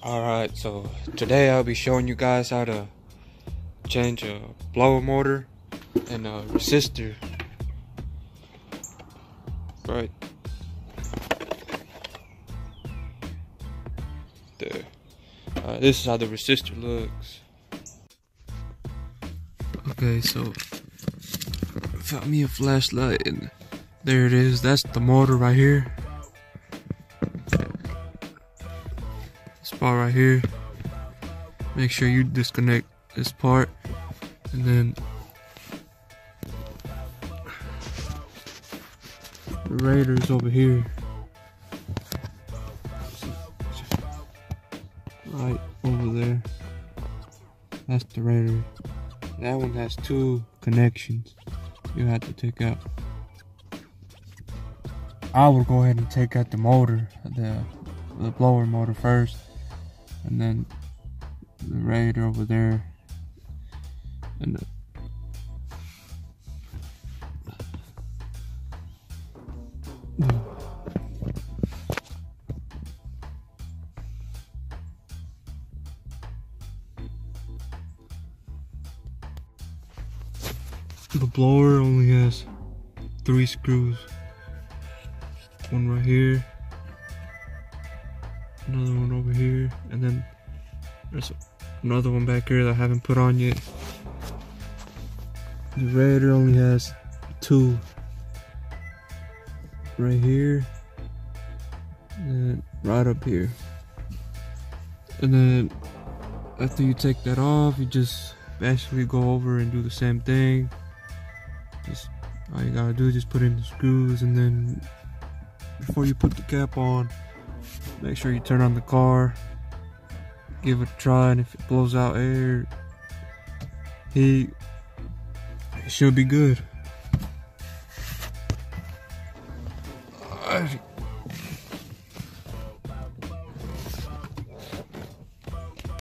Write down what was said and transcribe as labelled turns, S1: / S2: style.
S1: Alright, so today I'll be showing you guys how to change a blower motor and a resistor. Right there. This is how the resistor looks. Okay, so I found me a flashlight and there it is. That's the motor right here. Spot right here. Make sure you disconnect this part, and then the radiator's over here, right over there. That's the radiator. That one has two connections you have to take out. I would go ahead and take out the motor, the blower motor first, and then the radiator over there, and the blower only has 3 screws. One right here, another one over here, and then there's another one back here that I haven't put on yet. The radiator only has 2. Right here, and right up here. And then after you take that off, you just basically go over and do the same thing. Just all you gotta do is just put in the screws, and then before you put the cap on, make sure you turn on the car, give it a try, and if it blows out air, it should be good.